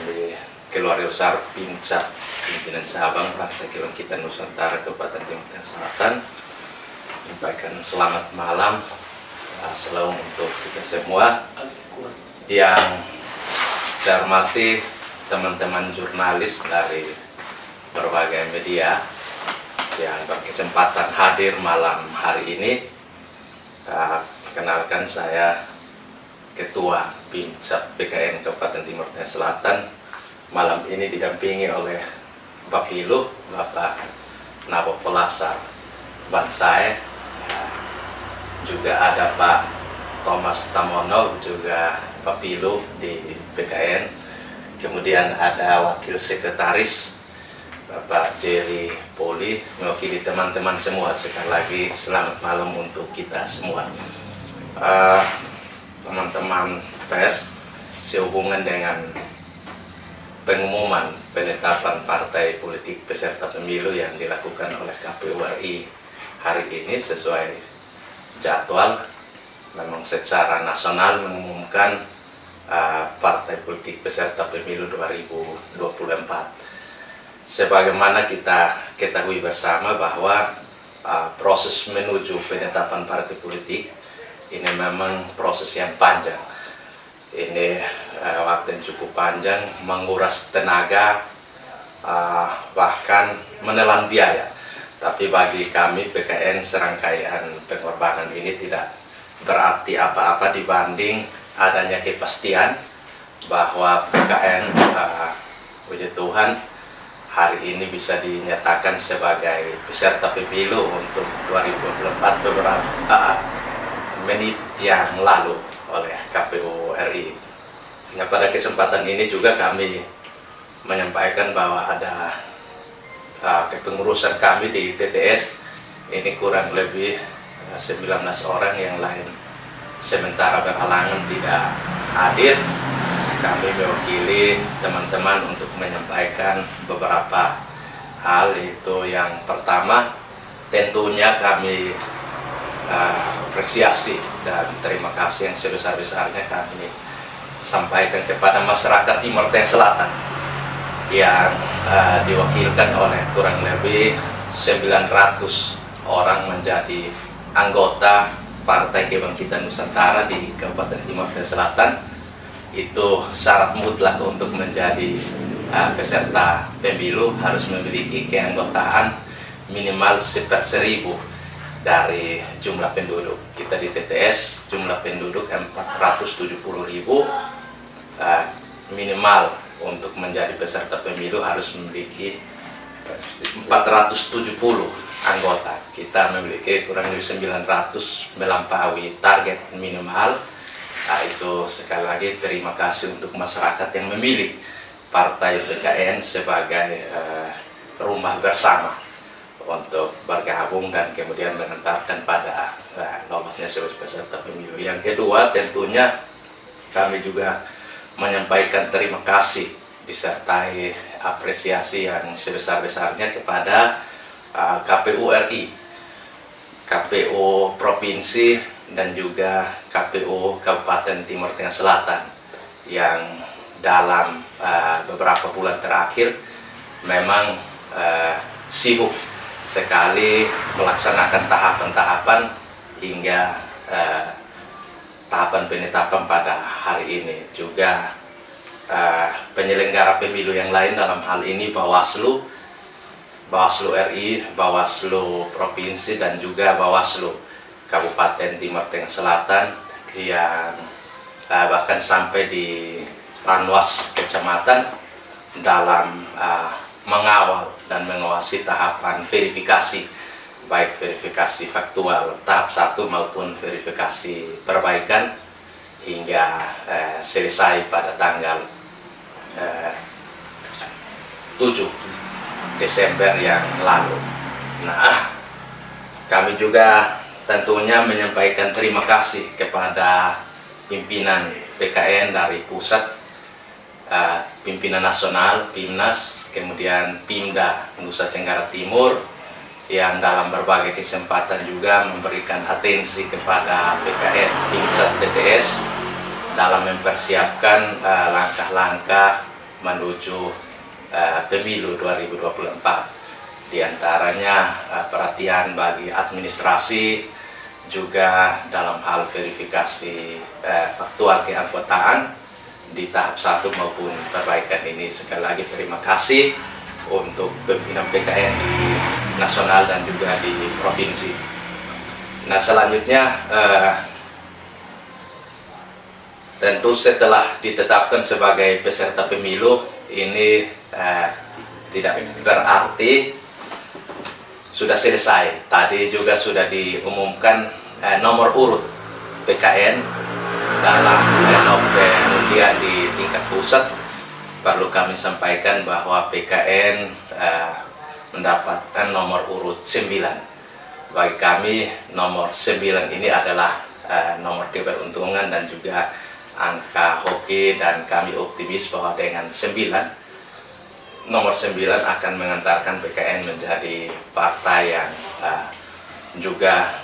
kami keluarga besar PIMSA, pimpinan cabang Partai Kebangkitan Nusantara Kabupaten Timur Tengah Selatan, menyampaikan selamat malam selalu untuk kita semua. Yang saya hormati teman-teman jurnalis dari berbagai media yang berkesempatan hadir malam hari ini. Perkenalkan, saya Ketua PIMSA PKN Kabupaten Timur Tengah Selatan. Malam ini didampingi oleh Bapilu Bapak Nabo Polasar Bansai, juga ada Pak Thomas Tamono, juga Bapilu di PKN. Kemudian ada Wakil Sekretaris Bapak Jerry Poli, mewakili teman-teman semua. Sekali lagi selamat malam untuk kita semua. Teman-teman pers, sehubungan dengan pengumuman penetapan partai politik peserta pemilu yang dilakukan oleh KPU RI hari ini sesuai jadwal, memang secara nasional mengumumkan partai politik peserta pemilu 2024. Sebagaimana kita ketahui bersama bahwa proses menuju penetapan partai politik ini memang proses yang panjang. Ini waktu yang cukup panjang, menguras tenaga, bahkan menelan biaya. Tapi bagi kami PKN, serangkaian pengorbanan ini tidak berarti apa-apa dibanding adanya kepastian bahwa PKN, puji Tuhan, hari ini bisa dinyatakan sebagai peserta pemilu untuk 2024 beberapa menit yang lalu oleh KPU RI. Nah, pada kesempatan ini juga kami menyampaikan bahwa ada kepengurusan kami di TTS ini kurang lebih 19 orang, yang lain sementara berhalangan tidak hadir. Kami mewakili teman-teman untuk menyampaikan beberapa hal. Itu yang pertama, tentunya kami apresiasi dan terima kasih yang sebesar-besarnya kami sampaikan kepada masyarakat Timur Tengah Selatan yang diwakilkan oleh kurang lebih 900 orang menjadi anggota Partai Kebangkitan Nusantara di Kabupaten Timur Tengah Selatan. Itu syarat mutlak untuk menjadi peserta pemilu harus memiliki keanggotaan minimal 1/1000 dari jumlah penduduk. Kita di TTS jumlah penduduk 470.000, minimal untuk menjadi peserta pemilu harus memiliki 470 anggota. Kita memiliki kurang lebih 900, melampaui target minimal. Itu sekali lagi terima kasih untuk masyarakat yang memilih Partai PKN sebagai rumah bersama untuk bergabung dan kemudian menentukan pada lolosnya sebagai peserta pemilu. Yang kedua, tentunya kami juga menyampaikan terima kasih disertai apresiasi yang sebesar-besarnya kepada KPU RI, KPU Provinsi, dan juga KPU Kabupaten Timur Tengah Selatan yang dalam beberapa bulan terakhir memang sibuk sekali melaksanakan tahapan-tahapan hingga tahapan penetapan pada hari ini. Juga penyelenggara pemilu yang lain, dalam hal ini Bawaslu RI, Bawaslu Provinsi, dan juga Bawaslu Kabupaten Timur Tengah Selatan yang bahkan sampai di Panwas Kecamatan dalam mengawal dan mengawasi tahapan verifikasi, baik verifikasi faktual tahap 1 maupun verifikasi perbaikan hingga selesai pada tanggal 7 Desember yang lalu. Nah, kami juga tentunya menyampaikan terima kasih kepada pimpinan PKN dari pusat, pimpinan nasional, PIMNAS, kemudian Pimda Nusa Tenggara Timur, yang dalam berbagai kesempatan juga memberikan atensi kepada PKN PIMSA TTS dalam mempersiapkan langkah-langkah menuju pemilu 2024. Di antaranya perhatian bagi administrasi, juga dalam hal verifikasi faktual keanggotaan di tahap 1 maupun perbaikan ini. Sekali lagi terima kasih untuk pimpinan PKN di nasional dan juga di provinsi. Nah, selanjutnya tentu setelah ditetapkan sebagai peserta pemilu ini tidak berarti sudah selesai. Tadi juga sudah diumumkan nomor urut PKN dalam pengundian di tingkat pusat. Perlu kami sampaikan bahwa PKN mendapatkan nomor urut 9. Bagi kami nomor 9 ini adalah nomor keberuntungan dan juga angka hoki, dan kami optimis bahwa dengan 9, nomor 9 akan mengantarkan PKN menjadi partai yang juga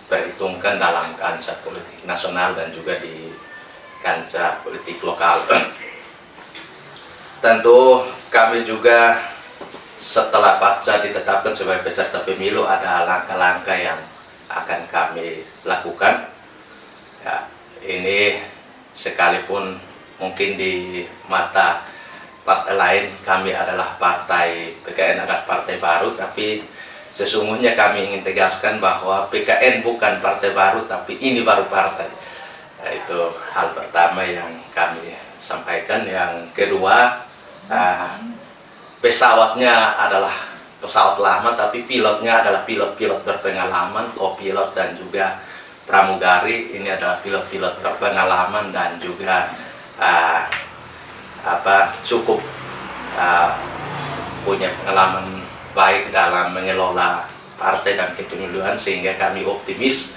perhitungkan dalam kancah politik nasional dan juga di kancah politik lokal. Tentu kami juga setelah pasca ditetapkan sebagai peserta pemilu ada langkah-langkah yang akan kami lakukan. Ya, ini sekalipun mungkin di mata partai lain kami adalah partai, PKN adalah partai baru, tapi sesungguhnya kami ingin tegaskan bahwa PKN bukan partai baru, tapi ini baru partai. Nah, itu hal pertama yang kami sampaikan. Yang kedua, pesawatnya adalah pesawat lama, tapi pilotnya adalah pilot-pilot berpengalaman, kopilot dan juga pramugari. Ini adalah pilot-pilot berpengalaman dan juga cukup punya pengalaman baik dalam mengelola partai dan kepemiluan, sehingga kami optimis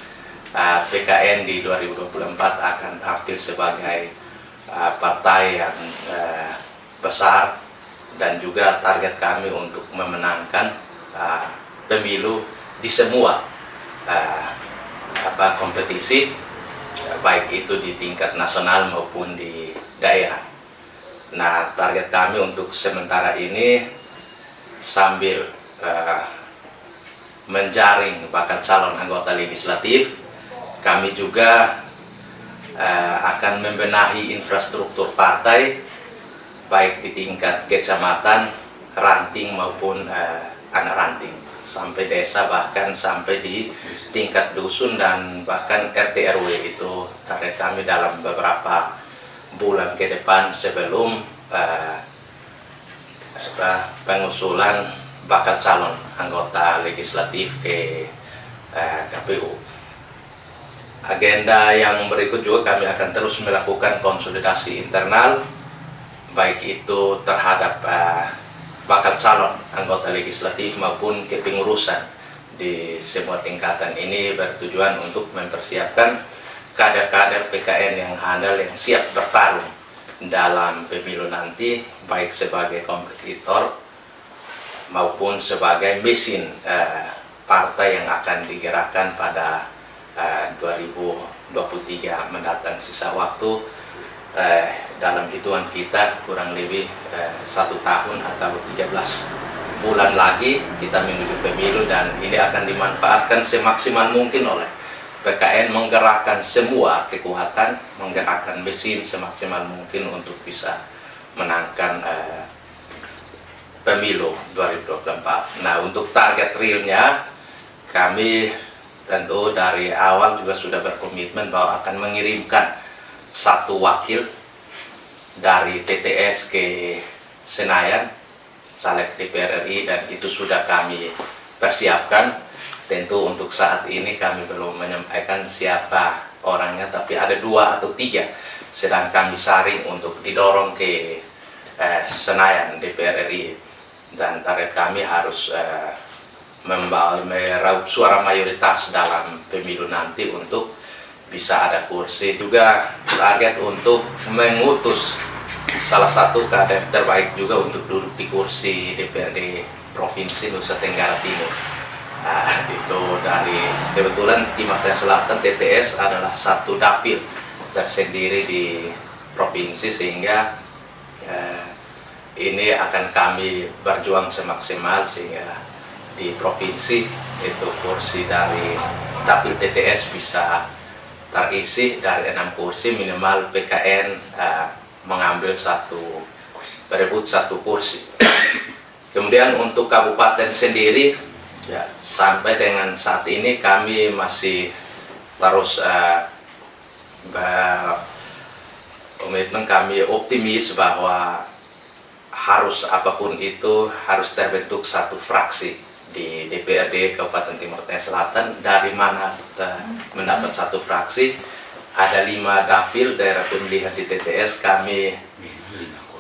PKN di 2024 akan tampil sebagai partai yang besar, dan juga target kami untuk memenangkan pemilu di semua kompetisi, baik itu di tingkat nasional maupun di daerah. Nah, target kami untuk sementara ini sambil menjaring bakal calon anggota legislatif, kami juga akan membenahi infrastruktur partai baik di tingkat kecamatan, ranting maupun anak ranting, sampai desa, bahkan sampai di tingkat dusun dan bahkan RT RW. Itu target kami dalam beberapa bulan ke depan sebelum pengusulan bakal calon anggota legislatif ke KPU. Agenda yang berikut juga kami akan terus melakukan konsolidasi internal, baik itu terhadap bakal calon anggota legislatif maupun kepengurusan di semua tingkatan. Ini bertujuan untuk mempersiapkan kader-kader PKN yang handal, yang siap bertarung dalam pemilu nanti, baik sebagai kompetitor maupun sebagai mesin partai yang akan digerakkan pada 2023 mendatang. Sisa waktu dalam hitungan kita kurang lebih 1 tahun atau 13 bulan lagi kita menuju pemilu, dan ini akan dimanfaatkan semaksimal mungkin oleh PKN, menggerakkan semua kekuatan, menggerakkan mesin semaksimal mungkin untuk bisa menangkan pemilu 2024. Nah, untuk target realnya kami tentu dari awal juga sudah berkomitmen bahwa akan mengirimkan 1 wakil dari TTS ke Senayan, caleg DPR RI, dan itu sudah kami persiapkan. Tentu untuk saat ini kami belum menyampaikan siapa orangnya, tapi ada 2 atau 3 sedang kami saring untuk didorong ke Senayan DPR RI, dan target kami harus meraup suara mayoritas dalam pemilu nanti untuk bisa ada kursi. Juga target untuk mengutus salah satu kader terbaik juga untuk duduk di kursi DPRD Provinsi Nusa Tenggara Timur. Itu dari kebetulan Timur Tengah Selatan TTS adalah 1 dapil tersendiri di provinsi, sehingga Eh, ini akan kami berjuang semaksimal sehingga di provinsi itu kursi dari dapil TTS bisa terisi dari 6 kursi, minimal PKN mengambil berebut satu kursi. Kemudian untuk kabupaten sendiri, ya, sampai dengan saat ini kami masih terus komitmen, kami optimis bahwa harus apapun itu harus terbentuk satu fraksi di DPRD Kabupaten Timur Tengah Selatan. Dari mana mendapat satu fraksi? Ada 5 dapil daerah pemilihan di TTS, kami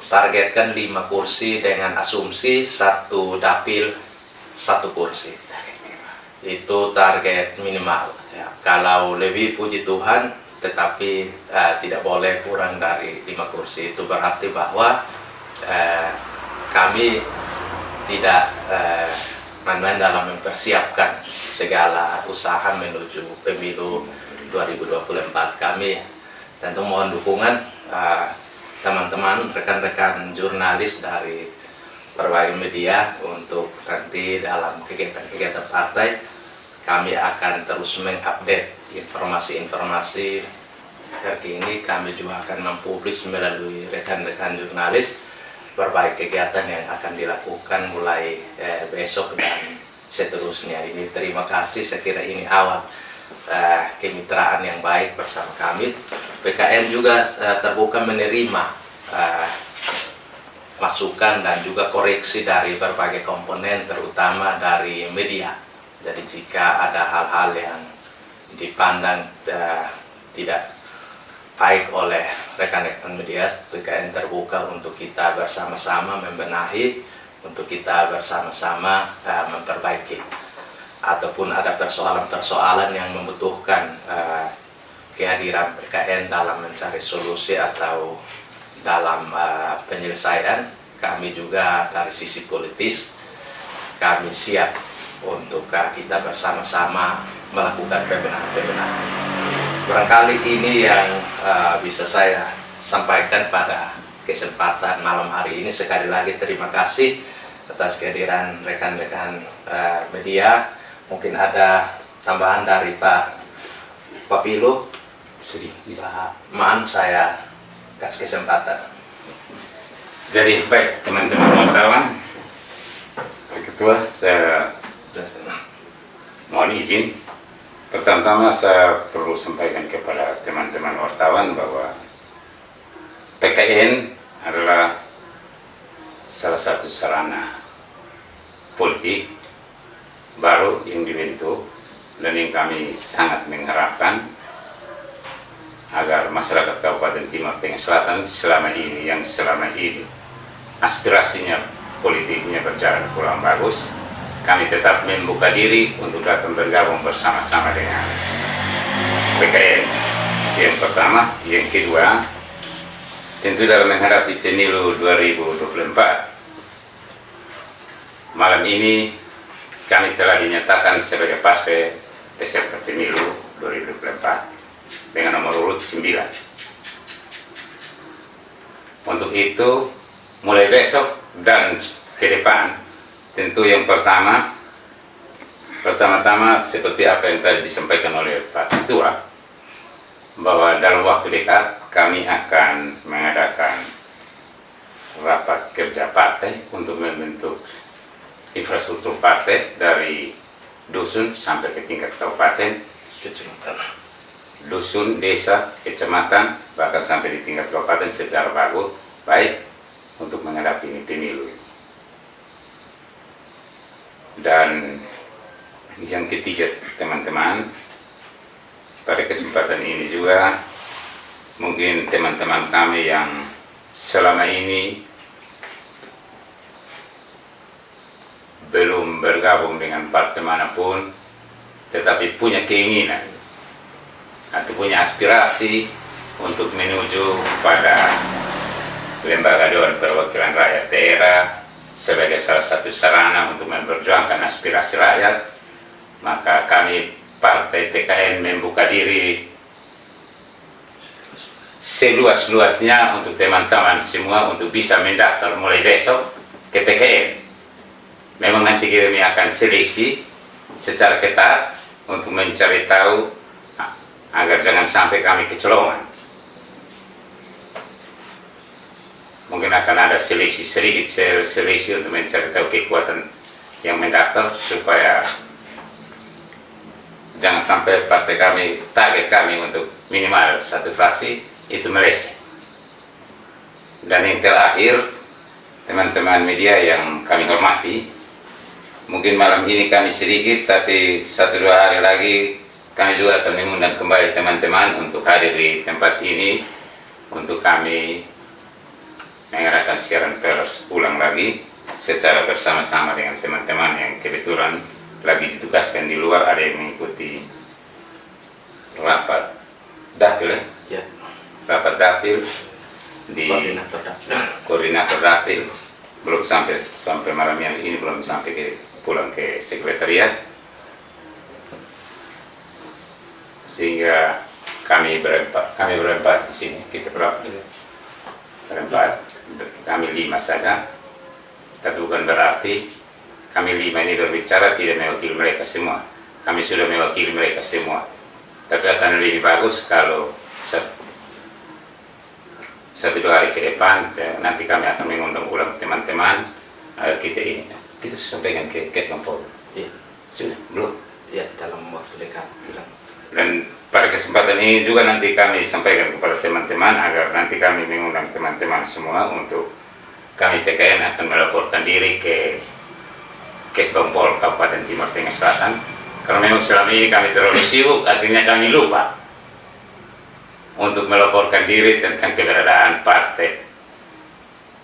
targetkan 5 kursi dengan asumsi satu dapil 1 kursi. Itu target minimal. Ya, kalau lebih puji Tuhan, tetapi tidak boleh kurang dari 5 kursi. Itu berarti bahwa kami tidak main-main dalam mempersiapkan segala usaha menuju pemilu 2024. Kami tentu mohon dukungan teman-teman, rekan-rekan jurnalis dari berbagai media untuk nanti dalam kegiatan-kegiatan partai kami akan terus mengupdate informasi-informasi terkini. Kami juga akan mempublis melalui rekan-rekan jurnalis berbagai kegiatan yang akan dilakukan mulai besok dan seterusnya. Ini terima kasih, saya kira ini awal kemitraan yang baik bersama kami. PKN juga terbuka menerima masukan dan juga koreksi dari berbagai komponen, terutama dari media. Jadi jika ada hal-hal yang dipandang tidak baik oleh rekan-rekan media, PKN terbuka untuk kita bersama-sama membenahi, untuk kita bersama-sama memperbaiki. Ataupun ada persoalan-persoalan yang membutuhkan kehadiran PKN dalam mencari solusi atau dalam penyelesaian, kami juga dari sisi politis kami siap untuk kita bersama-sama melakukan pembenahan-pembenahan. Barangkali ini yang bisa saya sampaikan pada kesempatan malam hari ini. Sekali lagi terima kasih atas kehadiran rekan-rekan media. Mungkin ada tambahan dari Pak Papilo. Pak Maan, saya kasih kesempatan. Jadi baik teman-teman wartawan, Pak Ketua, saya mohon izin. Pertama-tama saya perlu sampaikan kepada teman-teman wartawan bahwa PKN adalah salah satu sarana politik baru yang dibentuk dan yang kami sangat mengharapkan agar masyarakat Kabupaten Timur Tengah Selatan selama ini aspirasinya politiknya berjalan kurang bagus, kami tetap membuka diri untuk datang bergabung bersama-sama dengan PKN. Yang pertama, yang kedua, tentu dalam menghadapi pemilu 2024, malam ini kami telah dinyatakan sebagai partai peserta pemilu 2024 dengan nomor urut 9. Untuk itu, mulai besok dan ke depan, tentu yang pertama-tama seperti apa yang tadi disampaikan oleh Pak Ketua, bahwa dalam waktu dekat kami akan mengadakan rapat kerja partai untuk membentuk infrastruktur partai dari dusun sampai ke tingkat kabupaten, dusun, desa, kecamatan, bahkan sampai di tingkat kabupaten secara baik untuk menghadapi ini pemilu. Dan yang ketiga teman-teman, pada kesempatan ini juga mungkin teman-teman kami yang selama ini belum bergabung dengan partai manapun tetapi punya keinginan atau punya aspirasi untuk menuju pada lembaga Dewan Perwakilan Rakyat Daerah sebagai salah satu sarana untuk memperjuangkan aspirasi rakyat, maka kami Partai PKN membuka diri seluas-luasnya untuk teman-teman semua untuk bisa mendaftar mulai besok ke PKN. Memang nanti kami akan seleksi secara ketat untuk mencari tahu agar jangan sampai kami kecolongan. Mungkin akan ada seleksi sedikit seleksi untuk mencari tahu kekuatan yang mendaftar supaya jangan sampai partai kami, target kami untuk minimal satu fraksi itu meleset. Dan yang terakhir, teman-teman media yang kami hormati, mungkin malam ini kami sedikit, tapi 1-2 hari lagi kami juga akan mengundang kembali teman-teman untuk hadir di tempat ini untuk kami mengadakan siaran pers ulang lagi secara bersama-sama dengan teman-teman yang kebetulan lagi ditugaskan di luar. Ada yang mengikuti rapat dapil, Ya, rapat dapil di koordinator dapil belum sampai malam yang ini, belum sampai pulang ke sekretariat, sehingga kami berempat di sini. Kita berempat, kami 5 saja, tapi bukan berarti kami 5 ini berbicara tidak mewakili mereka semua. Kami sudah mewakili mereka semua, tapi akan lebih bagus kalau 1-2 hari ke depan nanti kami akan mengundang ulang teman-teman kita sampaikan ke Kesbang Polri. ya, Sudah belum? ya, dalam waktu dekat. Dan pada kesempatan ini juga nanti kami sampaikan kepada teman-teman agar nanti kami mengundang teman-teman semua untuk kami PKN akan melaporkan diri ke Kesbang Polri Kabupaten Timur Tengah Selatan. Karena memang selama ini kami terlalu sibuk, akhirnya kami lupa untuk melaporkan diri tentang keberadaan Partai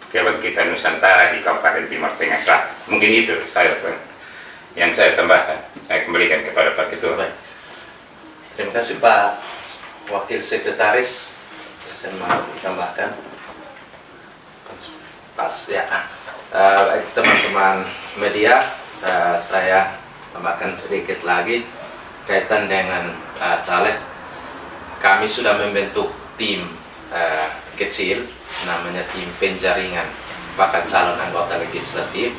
Kebangkitan Nusantara di Kabupaten Timur Tengah Selatan. Mungkin itu yang saya tambahkan. Saya kembalikan kepada Pak Ketua. Baik. Terima kasih Pak Wakil Sekretaris. Saya mau tambahkan. Pas ya. Baik teman-teman media, saya tambahkan sedikit lagi kaitan dengan caleg. Kami sudah membentuk tim kecil, namanya tim penjaringan bakal calon anggota legislatif,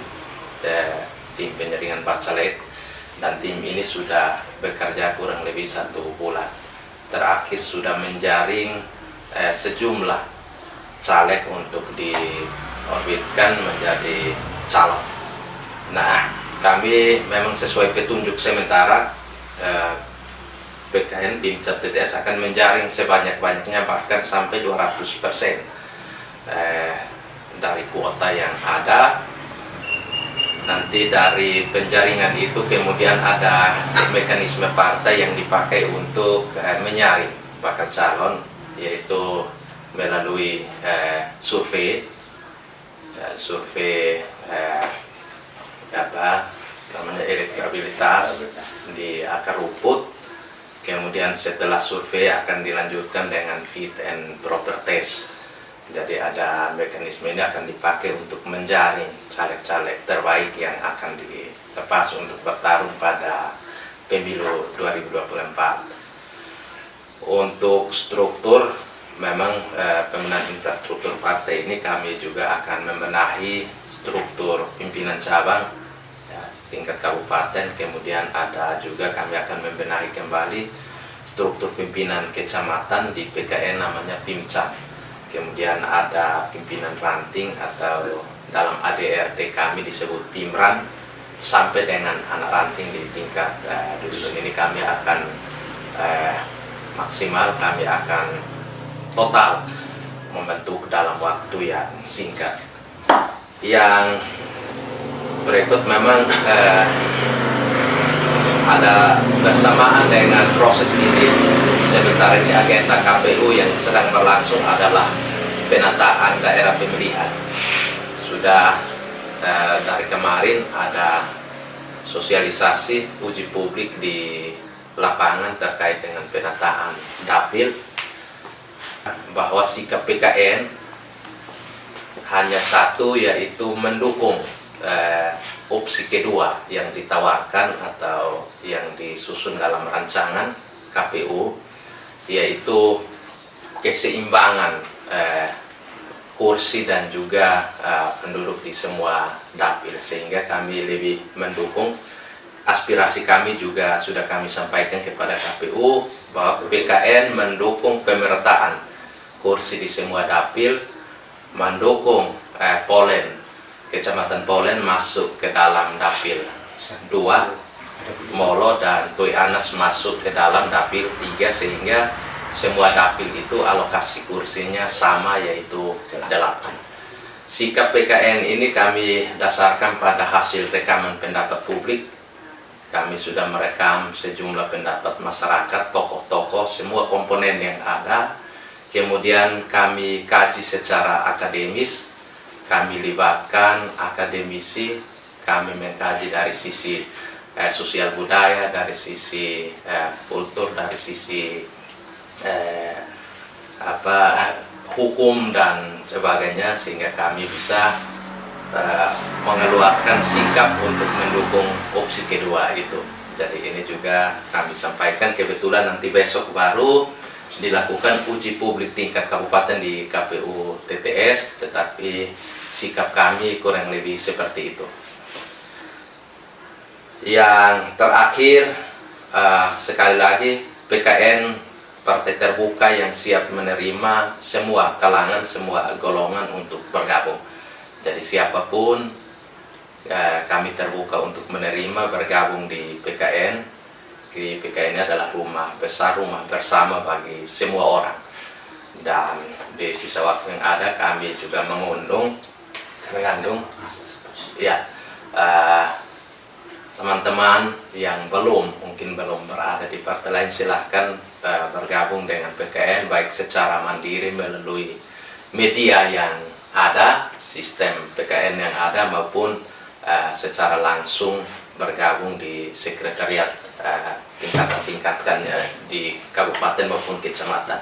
tim penjaringan bacalek, dan tim ini sudah bekerja kurang lebih 1 bulan. Terakhir sudah menjaring sejumlah caleg untuk diorbitkan menjadi calon. Nah, kami memang sesuai petunjuk sementara PKN BIMCAT TTS akan menjaring sebanyak-banyaknya, bahkan sampai 200% dari kuota yang ada. Nanti dari penjaringan itu kemudian ada mekanisme partai yang dipakai untuk menyaring bakal calon, yaitu melalui survei elektabilitas di akar rumput. Kemudian setelah survei akan dilanjutkan dengan fit and proper test. Jadi ada mekanisme ini akan dipakai untuk menjaring caleg-caleg terbaik yang akan dilepas untuk bertarung pada pemilu 2024. Untuk struktur, memang pemenahan infrastruktur partai ini kami juga akan membenahi struktur pimpinan cabang tingkat kabupaten, kemudian ada juga kami akan membenahi kembali struktur pimpinan kecamatan di PKN namanya PIMCAT. Kemudian ada pimpinan ranting atau dalam ADRT kami disebut PIMRAN, sampai dengan anak ranting di tingkat dusun ini kami akan maksimal, kami akan total membentuk dalam waktu yang singkat. Yang berikut memang ada bersamaan dengan proses ini, sementara ini agenda KPU yang sedang berlangsung adalah penataan daerah pemilihan. Sudah dari kemarin ada sosialisasi uji publik di lapangan terkait dengan penataan dapil, bahwa sikap PKN hanya satu, yaitu mendukung opsi kedua yang ditawarkan atau yang disusun dalam rancangan KPU, yaitu keseimbangan kursi dan juga penduduk di semua dapil, sehingga kami lebih mendukung. Aspirasi kami juga sudah kami sampaikan kepada KPU bahwa PKN mendukung pemerataan kursi di semua dapil, mendukung Polen, Kecamatan Polen masuk ke dalam dapil 2, Molo dan Tui Anas masuk ke dalam dapil 3, sehingga semua dapil itu alokasi kursinya sama, yaitu 8. Sikap PKN ini kami dasarkan pada hasil rekaman pendapat publik. Kami sudah merekam sejumlah pendapat masyarakat, tokoh-tokoh, semua komponen yang ada. Kemudian kami kaji secara akademis, kami libatkan akademisi, kami mengkaji dari sisi sosial budaya, dari sisi kultur, dari sisi hukum dan sebagainya, sehingga kami bisa mengeluarkan sikap untuk mendukung opsi kedua itu. Jadi ini juga kami sampaikan. Kebetulan nanti besok baru dilakukan uji publik tingkat kabupaten di KPU TTS, tetapi sikap kami kurang lebih seperti itu. Yang terakhir, sekali lagi, PKN partai terbuka yang siap menerima semua kalangan, semua golongan untuk bergabung. Jadi siapapun kami terbuka untuk menerima bergabung di PKN. Di PKN ini adalah rumah besar, rumah bersama bagi semua orang. Dan di sisa waktu yang ada kami juga mengundang ya teman-teman yang mungkin belum berada di partai lain, silahkan bergabung dengan PKN, baik secara mandiri melalui media yang ada, sistem PKN yang ada, maupun secara langsung bergabung di sekretariat tingkatan-tingkatkannya di kabupaten maupun kecamatan.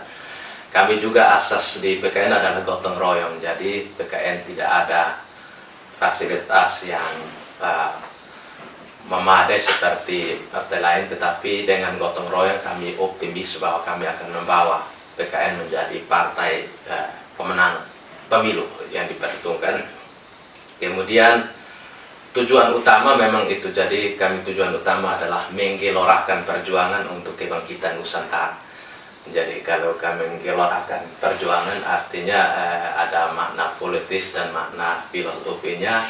Kami juga asas di PKN adalah gotong royong, jadi PKN tidak ada fasilitas yang memadai seperti partai lain, tetapi dengan gotong royong kami optimis bahwa kami akan membawa PKN menjadi partai pemenang pemilu yang diperhitungkan. Kemudian tujuan utama memang itu, jadi kami tujuan utama adalah menggelorakan perjuangan untuk kebangkitan Nusantara. Jadi kalau kami menggelorakan perjuangan artinya ada makna politis dan makna filosofinya,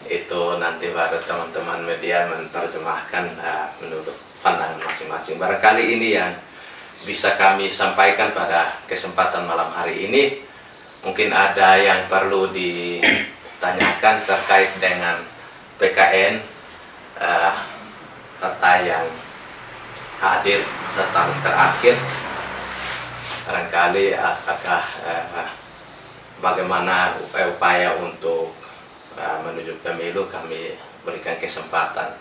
itu nanti baru teman-teman media menerjemahkan menurut pandangan masing-masing. Barangkali ini yang bisa kami sampaikan pada kesempatan malam hari ini. Mungkin ada yang perlu ditanyakan terkait dengan PKN, serta yang hadir setahun terakhir. Barangkali apakah bagaimana upaya untuk menuju pemilu, kami berikan kesempatan.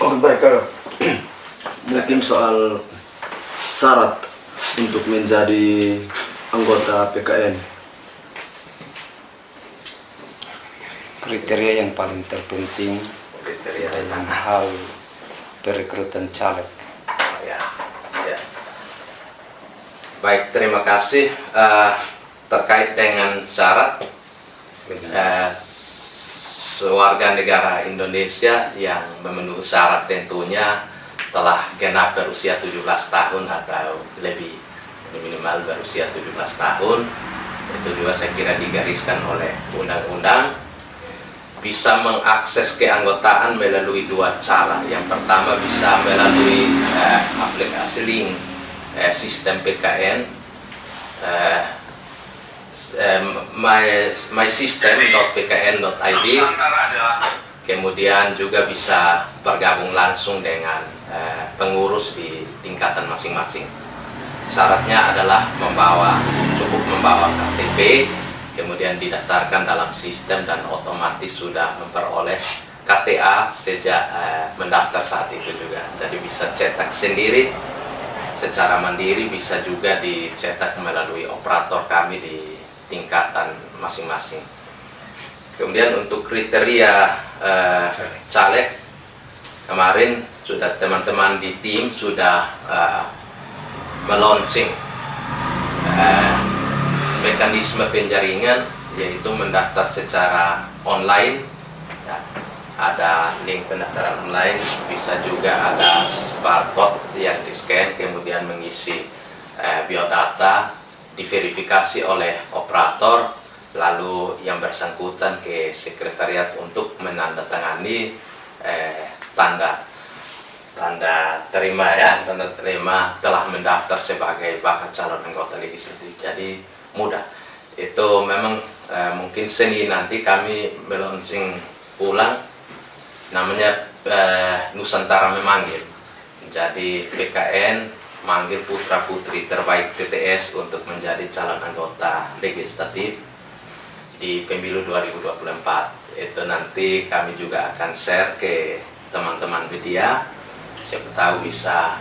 Oh baik, mungkin soal syarat untuk menjadi anggota PKN. Kriteria yang paling terpenting dalam hal perekrutan caleg. Ya. Baik, terima kasih. Terkait dengan syarat, warga negara Indonesia yang memenuhi syarat tentunya telah genap berusia 17 tahun atau lebih, minimal berusia 17 tahun. Itu juga saya kira digariskan oleh undang-undang. Bisa mengakses keanggotaan melalui dua cara. Yang pertama bisa melalui aplikasi link sistem PKN, mysystem.pkn.id. Kemudian juga bisa bergabung langsung dengan pengurus di tingkatan masing-masing. Syaratnya adalah cukup membawa KTP, kemudian didaftarkan dalam sistem dan otomatis sudah memperoleh KTA sejak mendaftar saat itu juga. Jadi bisa cetak sendiri secara mandiri, bisa juga dicetak melalui operator kami di tingkatan masing-masing. Kemudian untuk kriteria caleg, kemarin sudah teman-teman di tim sudah melaunching mekanisme penjaringan, yaitu mendaftar secara online. Ya, ada link pendaftaran online, bisa juga ada barcode yang di-scan, kemudian mengisi biodata, diverifikasi oleh operator, lalu yang bersangkutan ke sekretariat untuk menandatangani tanda terima telah mendaftar sebagai bakal calon anggota legislatif. Jadi mudah. Itu memang mungkin seni nanti kami melaunching ulang, namanya Nusantara Memanggil. Jadi PKN manggil putra putri terbaik TTS untuk menjadi calon anggota legislatif di pemilu 2024. Itu nanti kami juga akan share ke teman-teman media, siapa tahu bisa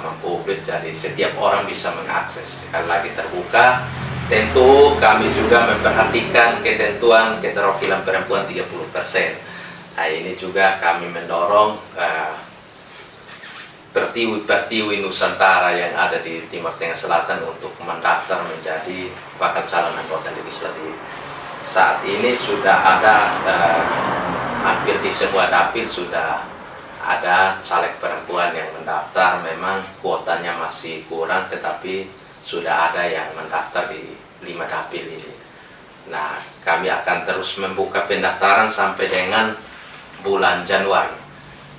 mempublish, jadi setiap orang bisa mengakses. Sekali lagi terbuka. Tentu kami juga memperhatikan ketentuan keterwakilan perempuan 30%. Nah, ini juga kami mendorong pertiwi-pertiwi Nusantara yang ada di Timur Tengah Selatan untuk mendaftar menjadi bakal calon anggota legislatif. Saat ini sudah ada hampir di semua dapil sudah ada caleg perempuan yang mendaftar. Memang kuotanya masih kurang, tetapi sudah ada yang mendaftar di 5 dapil ini. Nah, kami akan terus membuka pendaftaran sampai dengan bulan Januari.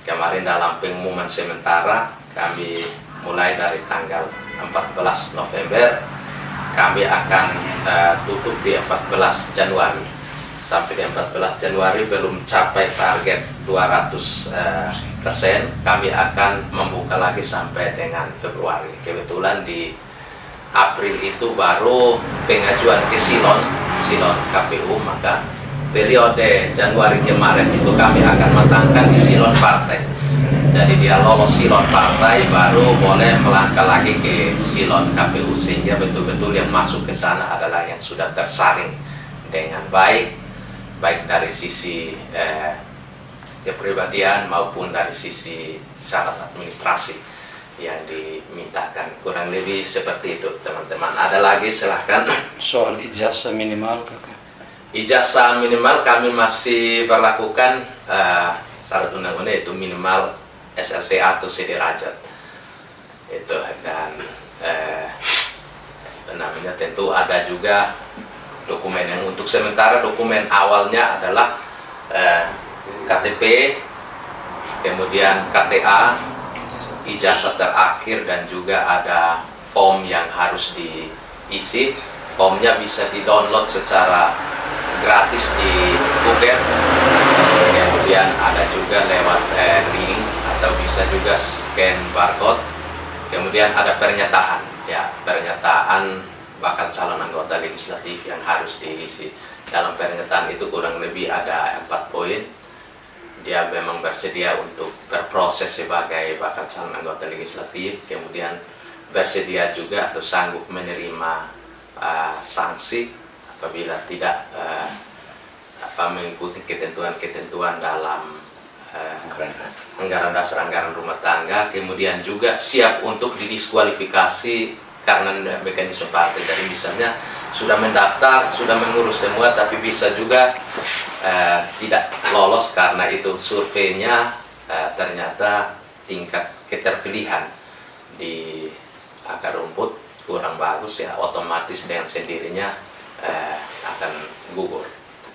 Kemarin dalam pengumuman sementara kami mulai dari tanggal 14 November, kami akan tutup di 14 Januari. Sampai di 14 Januari belum capai target 200%, kami akan membuka lagi sampai dengan Februari. Kebetulan di April itu baru pengajuan ke Silon KPU, maka periode Januari ke Maret itu kami akan matangkan di Silon partai. Jadi dia lolos Silon partai baru boleh melangkah lagi ke Silon KPU, sehingga betul-betul yang masuk ke sana adalah yang sudah tersaring dengan baik dari sisi kepribadian maupun dari sisi syarat administrasi yang dimintakan. Kurang lebih seperti itu, teman-teman. Ada lagi, silahkan. Soal ijazah minimal, kakak. Ijazah minimal kami masih berlakukan syarat undang-undang, itu minimal SLTA atau sederajat. Itu, dan namanya tentu ada juga dokumen yang untuk sementara dokumen awalnya adalah KTP, kemudian KTA, ijazah terakhir, dan juga ada form yang harus diisi. Formnya bisa di-download secara gratis di Google, kemudian ada juga lewat link atau bisa juga scan barcode. Kemudian ada pernyataan, ya, pernyataan bakal calon anggota legislatif yang harus diisi. Dalam pernyataan itu kurang lebih ada 4 poin. Dia memang bersedia untuk berproses sebagai bakal calon anggota legislatif, kemudian bersedia juga atau sanggup menerima sanksi apabila tidak mengikuti ketentuan-ketentuan dalam anggaran dasar, anggaran rumah tangga, kemudian juga siap untuk didiskualifikasi karena mekanisme partai. Jadi misalnya sudah mendaftar, sudah mengurus semua, tapi bisa juga tidak lolos karena itu surveinya ternyata tingkat keterpilihan di akar rumput kurang bagus, ya, otomatis dengan sendirinya akan gugur.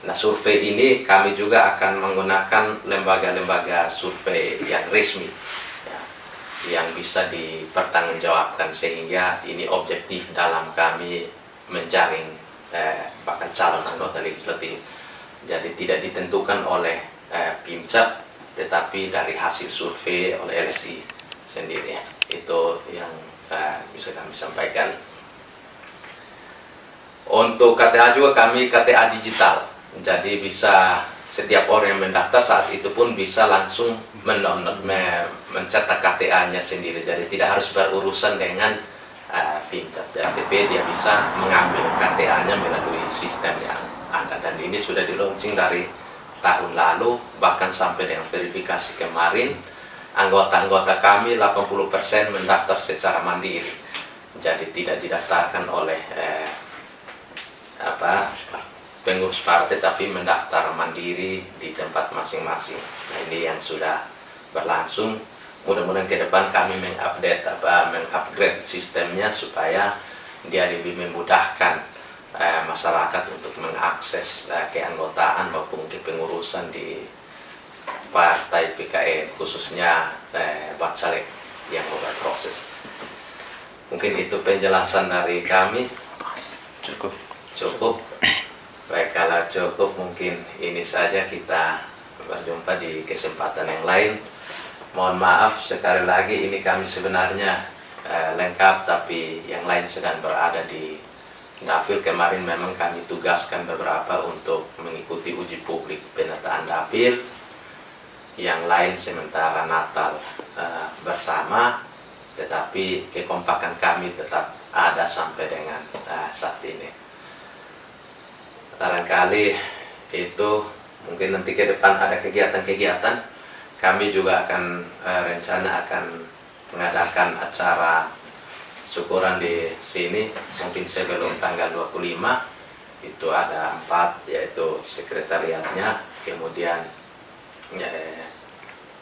Nah, survei ini kami juga akan menggunakan lembaga-lembaga survei yang resmi, ya, yang bisa dipertanggungjawabkan, sehingga ini objektif dalam kami menjaring bakal calon anggota legislatif. Jadi tidak ditentukan oleh PIMCAP, tetapi dari hasil survei oleh LSI sendiri. Itu yang bisa kami sampaikan. Untuk KTA juga kami KTA digital. Jadi bisa setiap orang yang mendaftar saat itu pun bisa langsung mencetak KTA-nya sendiri. Jadi tidak harus berurusan dengan PIMCAP. KTP dia bisa mengambil KTA-nya melalui sistem yang ada, dan ini sudah di launching dari tahun lalu, bahkan sampai dengan verifikasi kemarin anggota-anggota kami 80% mendaftar secara mandiri. jadi tidak didaftarkan oleh pengurus partai, tapi mendaftar mandiri di tempat masing-masing. Nah, ini yang sudah berlangsung. Mudah-mudahan ke depan kami mengupgrade sistemnya supaya dia lebih memudahkan masyarakat untuk mengakses keanggotaan maupun kepengurusan di partai PKN, khususnya bacalek yang berproses. Mungkin itu penjelasan dari kami. Cukup. Baik, kalau cukup mungkin ini saja, kita berjumpa di kesempatan yang lain. Mohon maaf sekali lagi, ini kami sebenarnya lengkap, tapi yang lain sedang berada di dapil. Kemarin memang kami tugaskan beberapa untuk mengikuti uji publik penataan dapil. Yang lain sementara Natal bersama, tetapi kekompakan kami tetap ada sampai dengan saat ini. Barangkali itu mungkin nanti ke depan ada kegiatan-kegiatan. Kami juga akan rencana akan mengadakan acara syukuran di sini mungkin sebelum tanggal 25. Itu ada 4, yaitu sekretariatnya, kemudian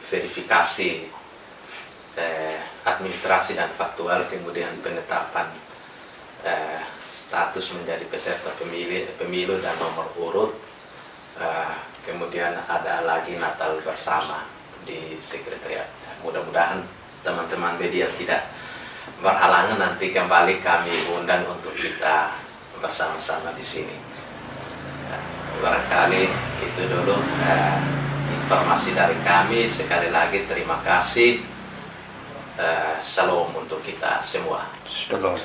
verifikasi administrasi dan faktual, kemudian penetapan status menjadi peserta pemilu dan nomor urut, kemudian ada lagi Natal bersama di sekretariat. Mudah-mudahan teman-teman media tidak berhalangan, nanti kembali kami undang untuk kita bersama-sama di sini. Barangkali itu dulu informasi dari kami. Sekali lagi terima kasih. Salam untuk kita semua. Shalom.